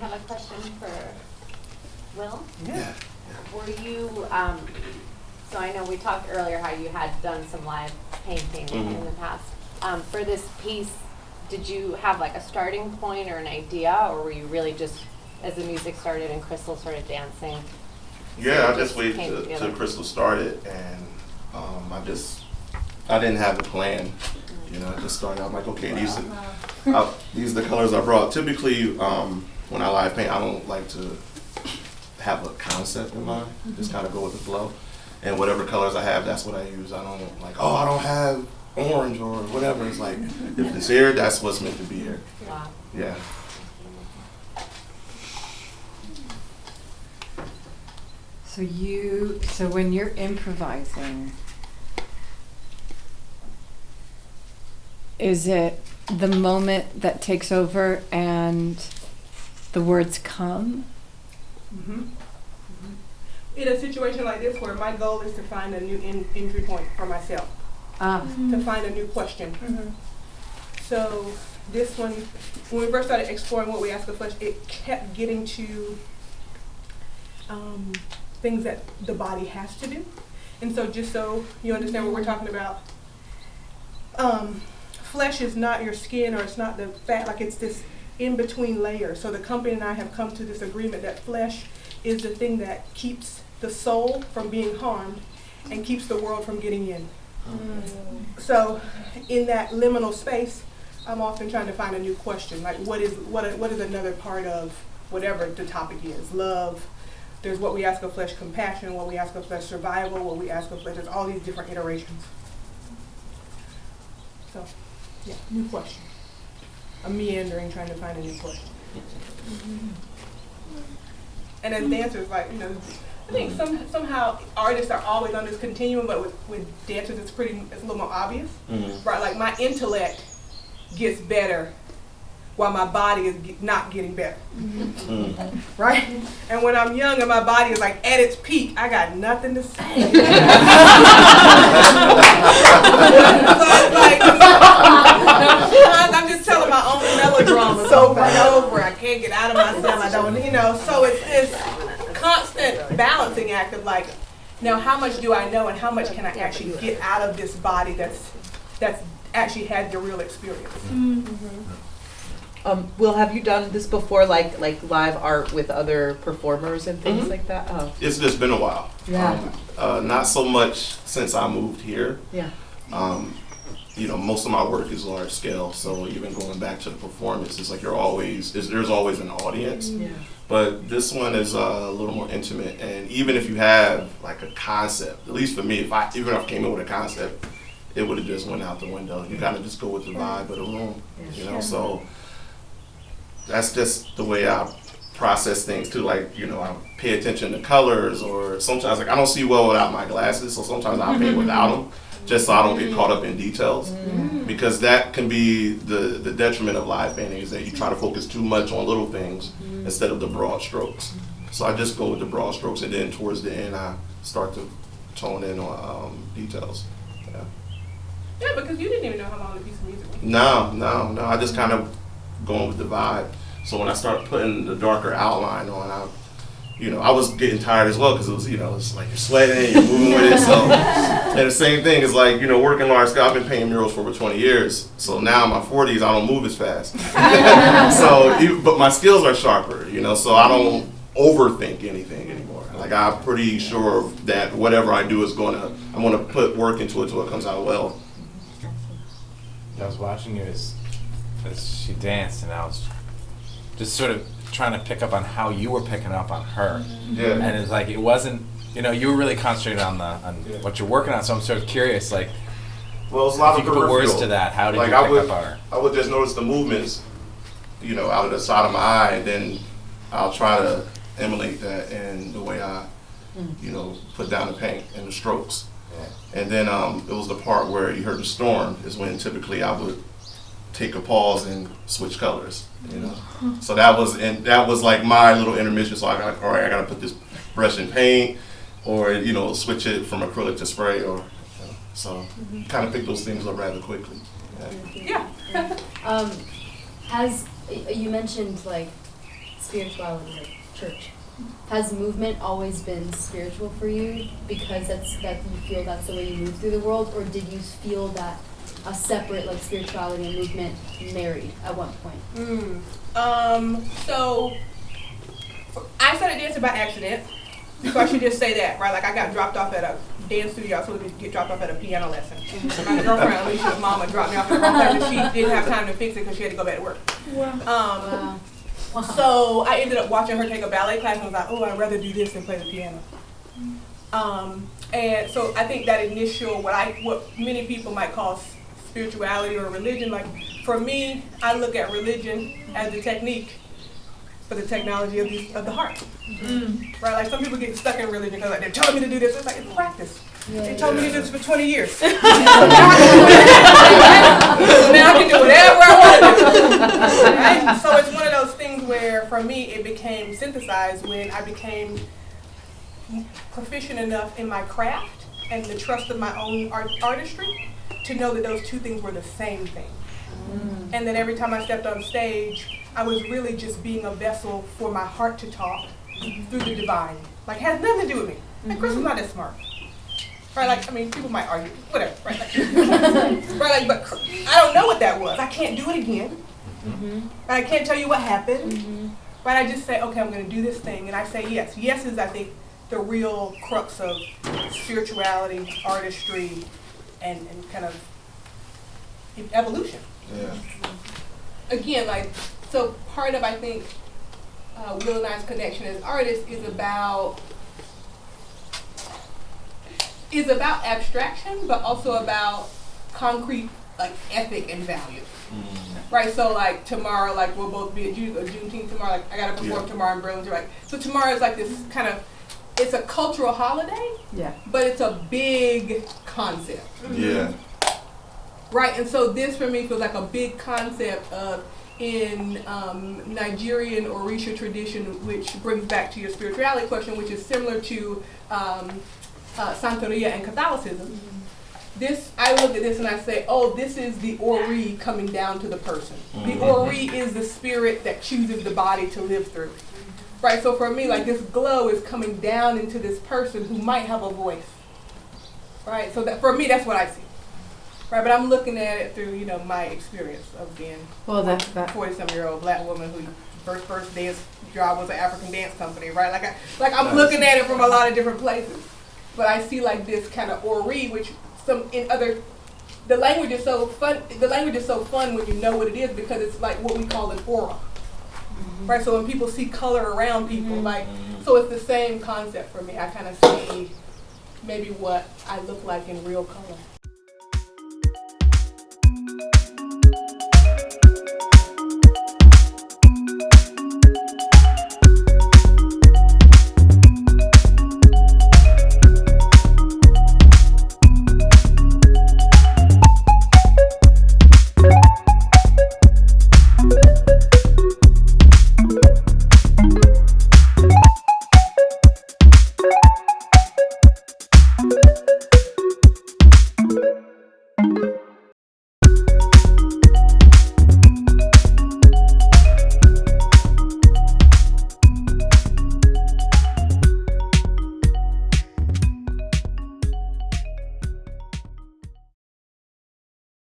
have a question for Will. Yeah. Were you, so I know we talked earlier how you had done some live painting in the past. For this piece, did you have like a starting point or an idea, or were you really just, as the music started and Christal started dancing? Yeah, I just waited till Christal started, and I didn't have a plan. You know, I just started. I'm like, okay, these are the colors I brought. Typically, when I live paint, I don't like to have a concept in mind. Just kind of go with the flow, and whatever colors I have, that's what I use. I don't like, oh, I don't have orange or whatever. It's like, if it's here, that's what's meant to be here. Wow. Yeah. So when you're improvising, is it the moment that takes over and the words come? Mm-hmm. In a situation like this, where my goal is to find a new entry point for myself, to find a new question. So this one, when we first started exploring what we ask of flesh, it kept getting to things that the body has to do. And so just so you understand what we're talking about, flesh is not your skin, or it's not the fat, like it's this in-between layer. So the company and I have come to this agreement that flesh is the thing that keeps the soul from being harmed and keeps the world from getting in. So in that liminal space, I'm often trying to find a new question, like what is another part of whatever the topic is. Love, there's what we ask of flesh, compassion, what we ask of flesh, survival, what we ask of flesh. There's all these different iterations. So, yeah, new question. I'm meandering, trying to find a new question. And as dancers, like, you know, I think somehow artists are always on this continuum, but with dancers, it's a little more obvious, right? Like my intellect gets better while my body is not getting better, right? And when I'm young and my body is like at its peak, I got nothing to say. So it's like, I'm just telling my own melodramas over and over. I can't get out of myself. I don't, you know. So it's this constant balancing act of like, now how much do I know and how much can I actually get out of this body that's actually had the real experience. Will, have you done this before, like live art with other performers and things like that? Oh. It's just been a while. Yeah. Not so much since I moved here. Yeah. You know, most of my work is large scale, so even going back to the performance, it's like there's always an audience. Yeah. But this one is a little more intimate, and even if you have like a concept, at least for me, even if I came in with a concept, it would have just went out the window. You kind of just go with the vibe of the room, you know. So that's just the way I process things too. Like, you know, I pay attention to colors, or sometimes like I don't see well without my glasses, so sometimes I paint without them, just so I don't get caught up in details, because that can be the detriment of live painting, is that you try to focus too much on little things instead of the broad strokes. So I just go with the broad strokes, and then towards the end I start to tone in on details. Yeah, because you didn't even know how long the piece of music was. No. I just kind of going with the vibe. So when I start putting the darker outline on, I was getting tired as well, because it was, you know, it's like you're sweating, you're moving with it. So, and the same thing is like, you know, working large scale. I've been painting murals for over 20 years. So now in my 40s, I don't move as fast. But my skills are sharper, you know, so I don't overthink anything anymore. Like, I'm pretty sure that whatever I do I'm gonna put work into it till it comes out well. I was watching you as she danced, and I was just sort of trying to pick up on how you were picking up on her. Yeah. And it's like, it wasn't, you know, you were really concentrated on what you're working on, so I'm sort of curious, like, well, it's a lot if of you could put words peripheral. to that, how did Like, you pick up on her? I would just notice the movements, you know, out of the side of my eye, and then I'll try to emulate that in the way I, you know, put down the paint and the strokes. And then it was the part where you heard the storm, is when typically I would take a pause and switch colors, you know. So that was like my little intermission. So I got, all right, I got to put this brush in paint, or, you know, switch it from acrylic to spray, or, you know, so kind of pick those things up rather quickly. Yeah. As you mentioned, like, spirituality, like church. Has movement always been spiritual for you because that you feel that's the way you move through the world, or did you feel that a separate like spirituality and movement married at one point? So I started dancing by accident. So I should just say that, right? Like I got dropped off at a dance studio. I was supposed to get dropped off at a piano lesson. My girlfriend, Alicia's mama, dropped me off at the wrong place, and she didn't have time to fix it because she had to go back to work. Wow. So I ended up watching her take a ballet class and was like, oh, I'd rather do this than play the piano. And so I think that initial, what many people might call spirituality or religion, like for me, I look at religion as a technique for the technology of the heart. Right? Like some people get stuck in religion because like, they're telling me to do this. It's like, it's practice. They told me to do this for 20 years. So now I can do whatever I want to do. Right? So it's one of those things where, for me, it became synthesized when I became proficient enough in my craft and the trust of my own artistry to know that those two things were the same thing. And then every time I stepped on stage, I was really just being a vessel for my heart to talk through the divine. Like, it has nothing to do with me. Like, Christal's not that smart. Right, like, I mean, people might argue, whatever, right? Like, right, like, but I don't know what that was. I can't do it again. Right, I can't tell you what happened. Right, I just say, okay, I'm going to do this thing, and I say yes. Yes is, I think, the real crux of spirituality, artistry, and kind of evolution. Yeah. Again, like, so part of, I think, Will and I's connection as artists is about abstraction, but also about concrete, like, ethic and value. Right, so like tomorrow, like we'll both be at Juneteenth tomorrow. Like I gotta perform tomorrow in Burlington. Right, so tomorrow is like this kind of, it's a cultural holiday. Yeah. But it's a big concept. Yeah. Right, and so this for me feels like a big concept of in Nigerian Orisha tradition, which brings back to your spirituality question, which is similar to Santeria and Catholicism. This, I look at this and I say, oh, this is the Ori coming down to the person. The Ori is the spirit that chooses the body to live through. Right, so for me, like this glow is coming down into this person who might have a voice. Right, so that for me, that's what I see. Right, but I'm looking at it through, my experience of being a 40-some-year-old black woman who first dance job was an African dance company, right? Like I'm looking at it from a lot of different places. But I see like this kind of Ori, which the language is so fun. The language is so fun when you know what it is because it's like what we call an aura, right? So when people see color around people, so it's the same concept for me. I kind of see maybe what I look like in real color.